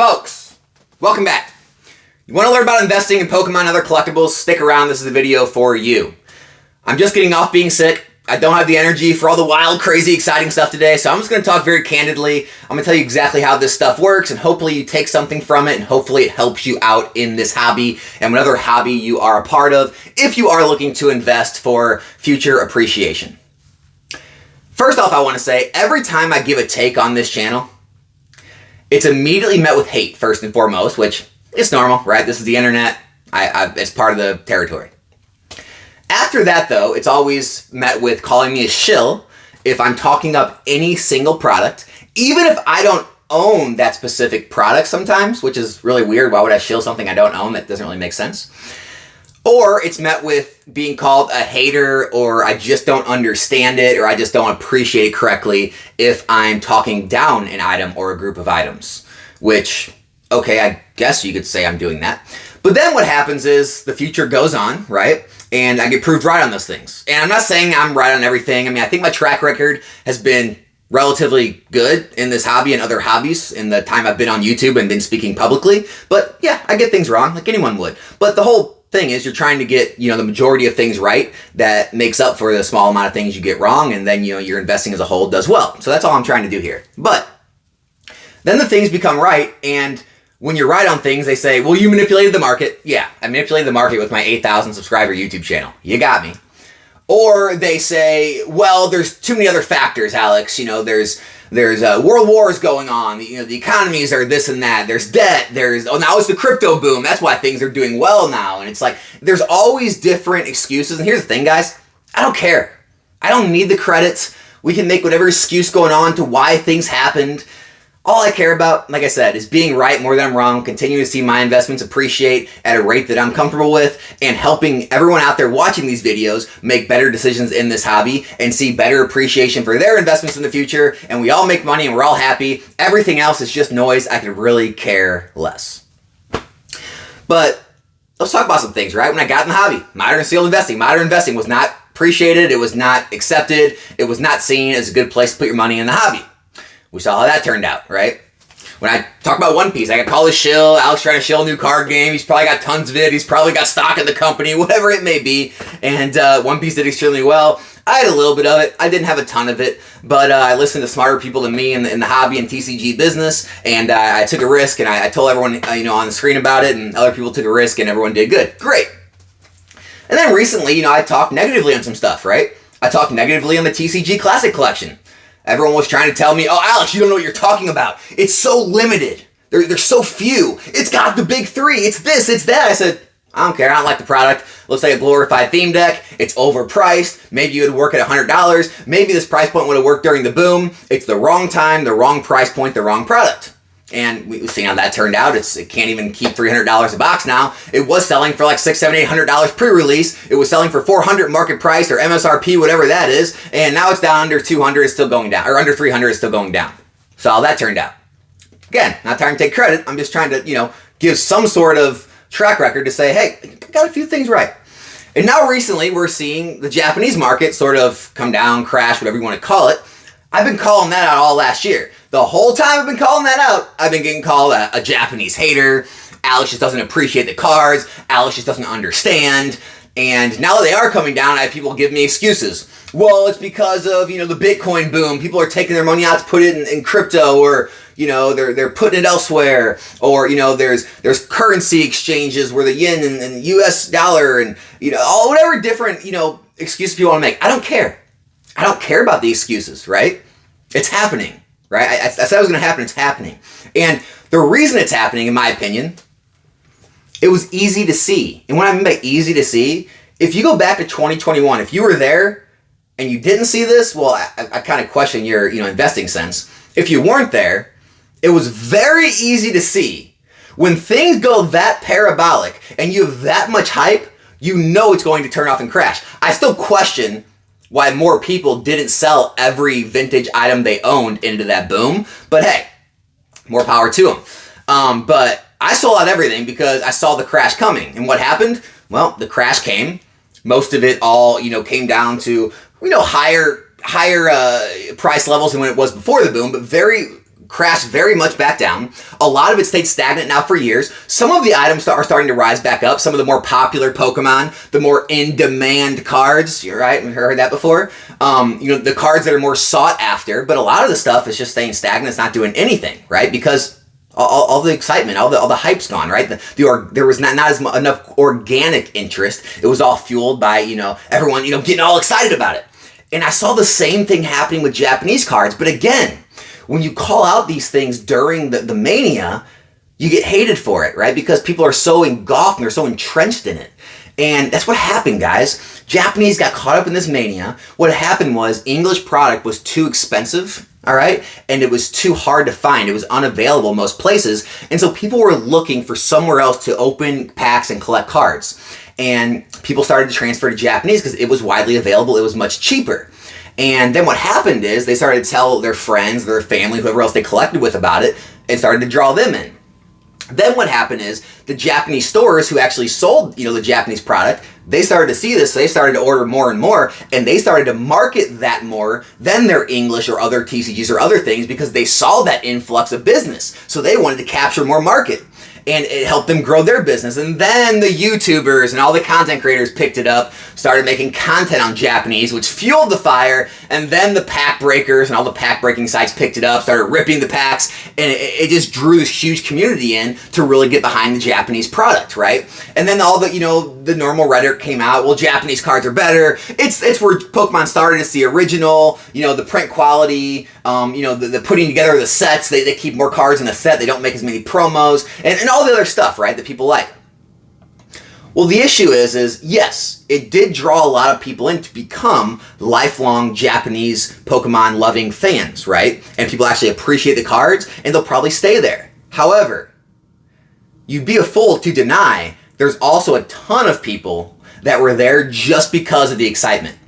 Folks, welcome back. You want to learn about investing in Pokemon and other collectibles? Stick around, this is the video for you. I'm just getting off being sick. I don't have the energy for all the wild, crazy, exciting stuff today, so I'm just going to talk very candidly. I'm going to tell you exactly how this stuff works, and hopefully you take something from it, and hopefully it helps you out in this hobby and whatever hobby you are a part of, if you are looking to invest for future appreciation. First off, I want to say, every time I give a take on this channel, it's immediately met with hate, first and foremost, which is normal, right? This is the internet. It's part of the territory. After that, though, it's always met with calling me a shill if I'm talking up any single product, even if I don't own that specific product sometimes, which is really weird. Why would I shill something I don't own? That doesn't really make sense. Or it's met with being called a hater, or I just don't understand it, or I just don't appreciate it correctly if I'm talking down an item or a group of items, which, okay, I guess you could say I'm doing that. But then what happens is the future goes on, right? And I get proved right on those things. And I'm not saying I'm right on everything. I mean, I think my track record has been relatively good in this hobby and other hobbies in the time I've been on YouTube and been speaking publicly. But yeah, I get things wrong like anyone would. But the whole thing is you're trying to get, the majority of things right that makes up for the small amount of things you get wrong, and then, your investing as a whole does well. So that's all I'm trying to do here. But then the things become right, and when you're right on things, they say, well, you manipulated the market. Yeah, I manipulated the market with my 8,000 subscriber YouTube channel. You got me. Or they say, well, there's too many other factors, Alex. There's world wars going on. The economies are this and that. There's debt. Now it's the crypto boom. That's why things are doing well now. And it's like, there's always different excuses. And here's the thing, guys. I don't care. I don't need the credits. We can make whatever excuse going on to why things happened. All I care about, like I said, is being right more than I'm wrong, continuing to see my investments appreciate at a rate that I'm comfortable with, and helping everyone out there watching these videos make better decisions in this hobby and see better appreciation for their investments in the future, and we all make money and we're all happy. Everything else is just noise. I could really care less. But let's talk about some things, right? When I got in the hobby, modern investing was not appreciated. It was not accepted. It was not seen as a good place to put your money in the hobby. We saw how that turned out, right? When I talk about One Piece, I got called a shill. Alex trying to shill a new card game. He's probably got tons of it. He's probably got stock in the company, whatever it may be. And One Piece did extremely well. I had a little bit of it. I didn't have a ton of it, but I listened to smarter people than me in the hobby and TCG business, and I took a risk, and I told everyone on the screen about it, and other people took a risk, and everyone did good. Great. And then recently, I talked negatively on some stuff, right? I talked negatively on the TCG Classic Collection. Everyone was trying to tell me, oh, Alex, you don't know what you're talking about. It's so limited. There's so few. It's got the big three. It's this, it's that. I said, I don't care. I don't like the product. Looks like a glorified theme deck. It's overpriced. Maybe it would work at $100. Maybe this price point would have worked during the boom. It's the wrong time, the wrong price point, the wrong product. And we've seen how that turned out. It can't even keep $300 a box now. It was selling for like $600, $700, $800 pre-release. It was selling for $400 market price or MSRP, whatever that is. And now it's down under $200, it's still going down. Or under $300, it's still going down. So how that turned out. Again, not trying to take credit. I'm just trying to, give some sort of track record to say, hey, I got a few things right. And now recently we're seeing the Japanese market sort of come down, crash, whatever you want to call it. I've been calling that out all last year. The whole time I've been calling that out, I've been getting called a Japanese hater. Alex just doesn't appreciate the cards. Alex just doesn't understand. And now that they are coming down, I have people give me excuses. Well, it's because of, the Bitcoin boom. People are taking their money out to put it in crypto, or, they're putting it elsewhere. Or, there's currency exchanges where the yen and US dollar and, all whatever different, excuses people want to make. I don't care. I don't care about the excuses, right? It's happening, right? I said it was going to happen. It's happening. And the reason it's happening, in my opinion, it was easy to see. And what I mean by easy to see, if you go back to 2021, if you were there and you didn't see this, well, I kind of question your, investing sense. If you weren't there, it was very easy to see. When things go that parabolic and you have that much hype, it's going to turn off and crash. I still question why more people didn't sell every vintage item they owned into that boom. But hey, more power to them. But I sold out everything because I saw the crash coming. And what happened? Well, the crash came. Most of it all, came down to, higher price levels than when it was before the boom, but very crashed very much back down. A lot of it stayed stagnant now for years. Some of the items are starting to rise back up. Some of the more popular Pokemon, the more in-demand cards, you're right, we've heard that before. The cards that are more sought after, but a lot of the stuff is just staying stagnant. It's not doing anything, right? Because all the excitement, all the hype's gone, right? There was not as enough organic interest. It was all fueled by, everyone, getting all excited about it. And I saw the same thing happening with Japanese cards. But again, when you call out these things during the mania, you get hated for it, right? Because people are so engulfed and they're so entrenched in it. And that's what happened, guys. Japanese got caught up in this mania. What happened was English product was too expensive, all right? And it was too hard to find. It was unavailable in most places. And so people were looking for somewhere else to open packs and collect cards. And people started to transfer to Japanese because it was widely available. It was much cheaper. And then what happened is they started to tell their friends, their family, whoever else they collected with about it, and started to draw them in. Then what happened is the Japanese stores who actually sold, the Japanese product, they started to see this, so they started to order more and more, and they started to market that more than their English or other TCGs or other things because they saw that influx of business. So they wanted to capture more market. And it helped them grow their business. And then the YouTubers and all the content creators picked it up, started making content on Japanese, which fueled the fire. And then the pack breakers and all the pack breaking sites picked it up, started ripping the packs, and it just drew this huge community in to really get behind the Japanese product, right? And then all the, the normal rhetoric came out. Well, Japanese cards are better. It's where Pokemon started. It's the original, the print quality, the putting together the sets. They keep more cards in a set. They don't make as many promos. And all the other stuff, right, that people like. Well, the issue is yes, it did draw a lot of people in to become lifelong Japanese Pokemon loving fans, right? And people actually appreciate the cards, and they'll probably stay there. However, you'd be a fool to deny there's also a ton of people that were there just because of the excitement.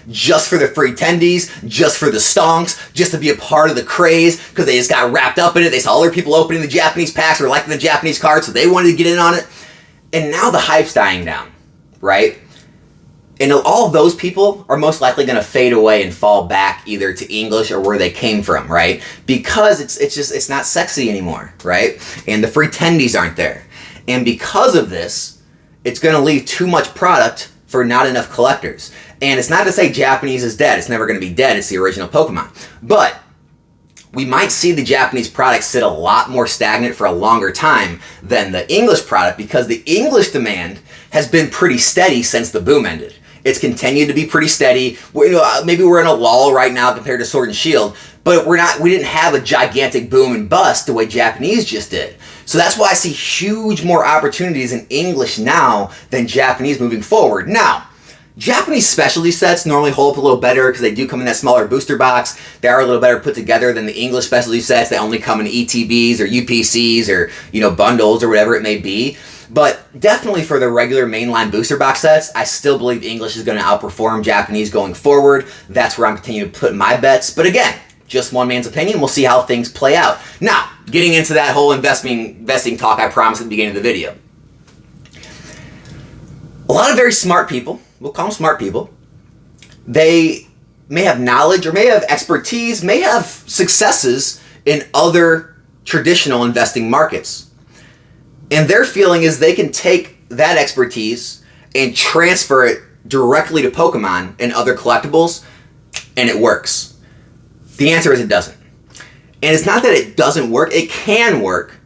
Just for the free tendies, just for the stonks, just to be a part of the craze, because they just got wrapped up in it. They saw other people opening the Japanese packs or liking the Japanese cards, so they wanted to get in on it. And now the hype's dying down, right? And all of those people are most likely going to fade away and fall back either to English or where they came from, right? Because it's not sexy anymore, right? And the free tendies aren't there. And because of this, it's going to leave too much product for not enough collectors. And it's not to say Japanese is dead. It's never going to be dead. It's the original Pokemon. But we might see the Japanese product sit a lot more stagnant for a longer time than the English product because the English demand has been pretty steady since the boom ended. It's continued to be pretty steady. Maybe we're in a lull right now compared to Sword and Shield, but we didn't have a gigantic boom and bust the way Japanese just did. So that's why I see huge more opportunities in English now than Japanese moving forward. Now, Japanese specialty sets normally hold up a little better because they do come in that smaller booster box. They are a little better put together than the English specialty sets. They only come in ETBs or UPCs or bundles or whatever it may be. But definitely for the regular mainline booster box sets, I still believe English is going to outperform Japanese going forward. That's where I'm continuing to put my bets. But again, just one man's opinion. We'll see how things play out. Now, getting into that whole investing talk I promised at the beginning of the video. A lot of very smart people, we'll call them smart people, they may have knowledge or may have expertise, may have successes in other traditional investing markets. And their feeling is they can take that expertise and transfer it directly to Pokemon and other collectibles, and it works. The answer is it doesn't. And it's not that it doesn't work, it can work,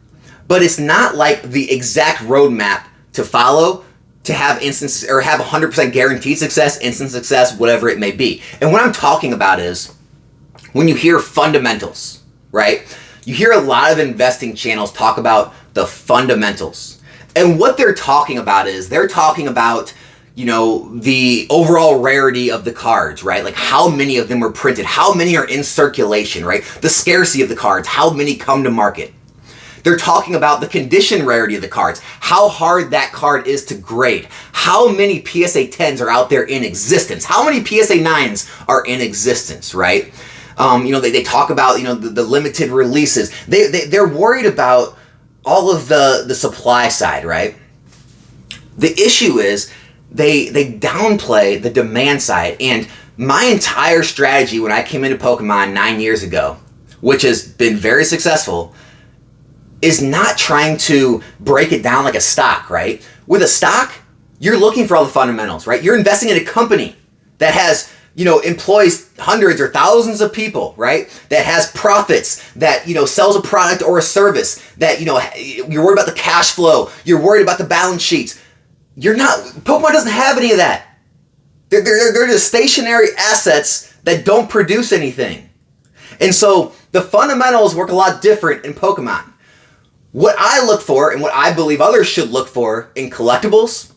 but it's not like the exact roadmap to follow to have instances or have 100% guaranteed success, instant success, whatever it may be. And what I'm talking about is when you hear fundamentals, right? You hear a lot of investing channels talk about the fundamentals. And what they're talking about is they're talking about, the overall rarity of the cards, right? Like how many of them were printed, how many are in circulation, right? The scarcity of the cards, how many come to market. They're talking about the condition rarity of the cards, how hard that card is to grade, how many PSA 10s are out there in existence, how many PSA 9s are in existence, right? They talk about, the limited releases. They're worried about all of the supply side, right? The issue is they downplay the demand side. And my entire strategy when I came into Pokemon 9 years ago which has been very successful, is not trying to break it down like a stock, right? With a stock, you're looking for all the fundamentals, right? You're investing in a company that has, employs hundreds or thousands of people, right? That has profits, that, sells a product or a service, that, you're worried about the cash flow, you're worried about the balance sheets. Pokemon doesn't have any of that. They're just stationary assets that don't produce anything. And so the fundamentals work a lot different in Pokemon. What I look for and what I believe others should look for in collectibles,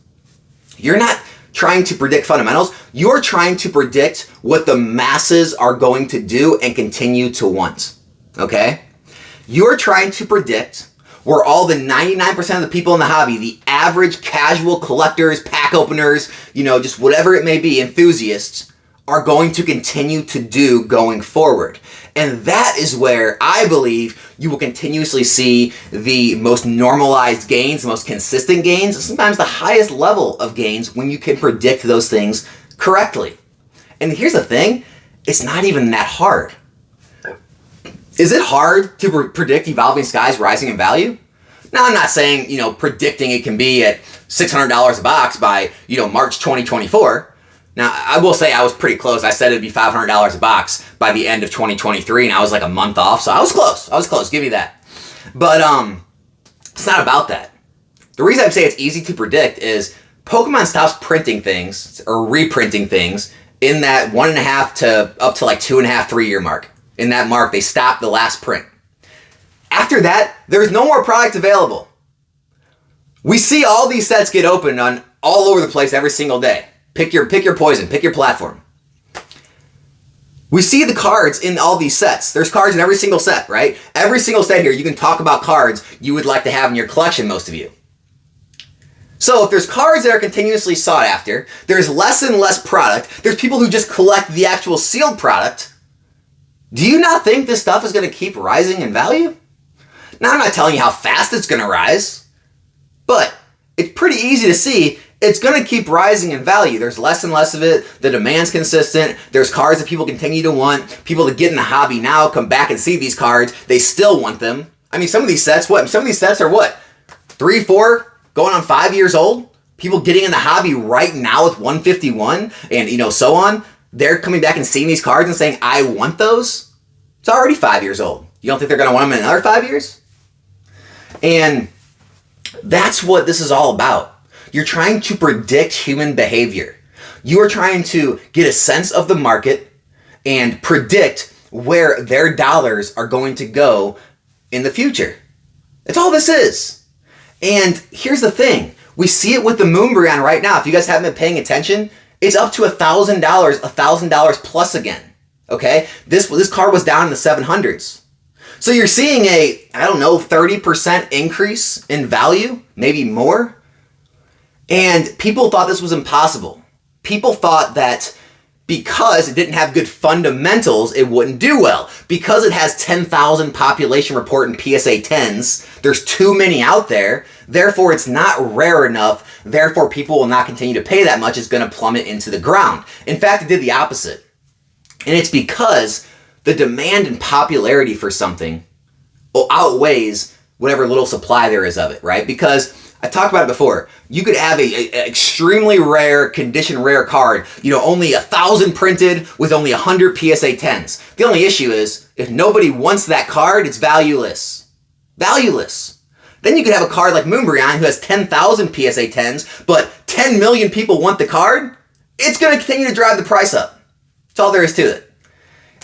you're not trying to predict fundamentals. You're trying to predict what the masses are going to do and continue to want. Okay? You're trying to predict where all the 99% of the people in the hobby, the average casual collectors, pack openers, just whatever it may be, enthusiasts, are going to continue to do going forward. And that is where I believe you will continuously see the most normalized gains, the most consistent gains, sometimes the highest level of gains when you can predict those things correctly. And here's the thing, it's not even that hard. Is it hard to predict Evolving Skies rising in value? Now, I'm not saying, predicting it can be at $600 a box by, March 2024. Now, I will say I was pretty close. I said it'd be $500 a box by the end of 2023, and I was like a month off, so I was close. Give me that. But it's not about that. The reason I say it's easy to predict is Pokemon stops printing things or reprinting things in that 1.5 to up to like 2.5, 3 year mark. In that mark, they stop the last print. After that, there's no more product available. We see all these sets get opened on all over the place every single day. Pick your poison, pick your platform. We see the cards in all these sets. There's cards in every single set, right? Every single set here, you can talk about cards you would like to have in your collection, most of you. So if there's cards that are continuously sought after, there's less and less product, there's people who just collect the actual sealed product, do you not think this stuff is going to keep rising in value? Now, I'm not telling you how fast it's going to rise, but it's pretty easy to see it's going to keep rising in value. There's less and less of it. The demand's consistent. There's cards that people continue to want. People that get in the hobby now come back and see these cards. They still want them. I mean, some of these sets are what? 3, 4, going on 5 years old? People getting in the hobby right now with 151 and, so on. They're coming back and seeing these cards and saying, I want those. It's already 5 years old. You don't think they're going to want them in another 5 years? And that's what this is all about. You're trying to predict human behavior. You are trying to get a sense of the market and predict where their dollars are going to go in the future. That's all this is. And here's the thing. We see it with the Moonbryon right now. If you guys haven't been paying attention, it's up to $1,000 plus again. Okay? This card was down in the 700s. So you're seeing a, 30% increase in value, maybe more. And people thought this was impossible. People thought that because it didn't have good fundamentals, it wouldn't do well. Because it has 10,000 population report and PSA 10s, there's too many out there, therefore it's not rare enough, therefore people will not continue to pay that much, it's going to plummet into the ground. In fact, it did the opposite. And it's because the demand and popularity for something outweighs whatever little supply there is of it, right? Because I talked about it before. You could have a extremely rare, condition rare card, only 1,000 printed with only 100 PSA 10s. The only issue is, if nobody wants that card, it's valueless. Valueless. Then you could have a card like Moonbryon who has 10,000 PSA 10s, but 10 million people want the card. It's going to continue to drive the price up. That's all there is to it.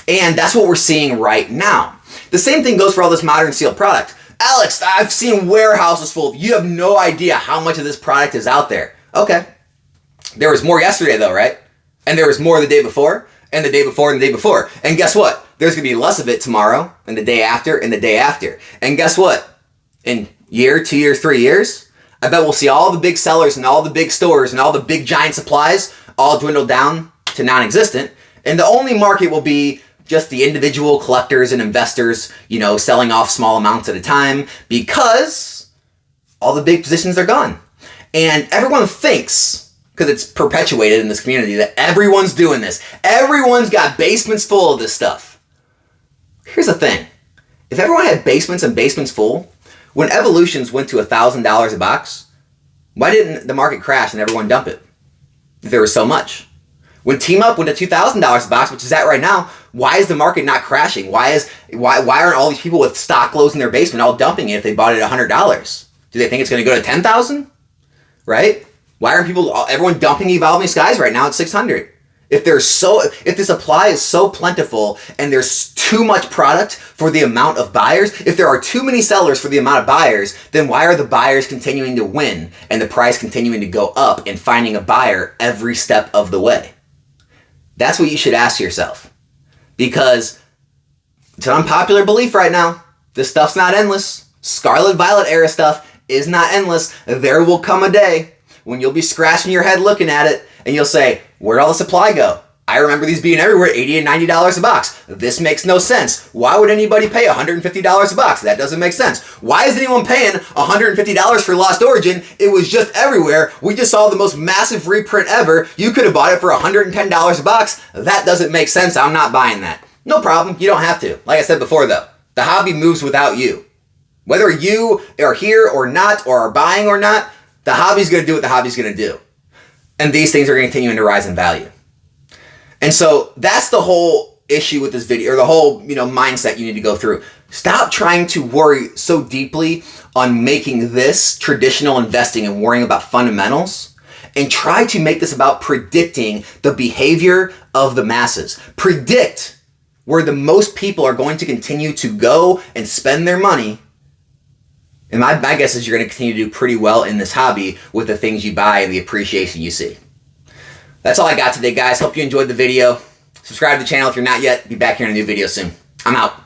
And that's what we're seeing right now. The same thing goes for all this modern sealed product. Alex, I've seen warehouses full. You have no idea how much of this product is out there. Okay. There was more yesterday though, right? And there was more the day before, and the day before, and the day before. And guess what? There's going to be less of it tomorrow, and the day after, and the day after. And guess what? In year, 2 years, 3 years, I bet we'll see all the big sellers and all the big stores and all the big giant supplies all dwindle down to non-existent. And the only market will be just the individual collectors and investors, selling off small amounts at a time because all the big positions are gone. And everyone thinks, because it's perpetuated in this community, that everyone's doing this. Everyone's got basements full of this stuff. Here's the thing. If everyone had basements and basements full, when Evolutions went to $1,000 a box, why didn't the market crash and everyone dump it? If there was so much. When Team Up went to $2,000 a box, which is at right now, why is the market not crashing? Why aren't all these people with stock lows in their basement all dumping it if they bought it at $100? Do they think it's going to go to $10,000? Right? Why aren't everyone dumping Evolving Skies right now at $600? If the supply is so plentiful and there's too much product for the amount of buyers, if there are too many sellers for the amount of buyers, then why are the buyers continuing to win and the price continuing to go up and finding a buyer every step of the way? That's what you should ask yourself. Because it's an unpopular belief right now. This stuff's not endless. Scarlet Violet era stuff is not endless. There will come a day when you'll be scratching your head looking at it and you'll say, where'd all the supply go? I remember these being everywhere, $80 and $90 a box. This makes no sense. Why would anybody pay $150 a box? That doesn't make sense. Why is anyone paying $150 for Lost Origin? It was just everywhere. We just saw the most massive reprint ever. You could have bought it for $110 a box. That doesn't make sense. I'm not buying that. No problem. You don't have to. Like I said before though, the hobby moves without you. Whether you are here or not, or are buying or not, the hobby's going to do what the hobby's going to do. And these things are continuing to rise in value. And so that's the whole issue with this video, or the whole, mindset you need to go through. Stop trying to worry so deeply on making this traditional investing and worrying about fundamentals, and try to make this about predicting the behavior of the masses. Predict where the most people are going to continue to go and spend their money. And my guess is you're going to continue to do pretty well in this hobby with the things you buy and the appreciation you see. That's all I got today, guys. Hope you enjoyed the video. Subscribe to the channel if you're not yet. Be back here in a new video soon. I'm out.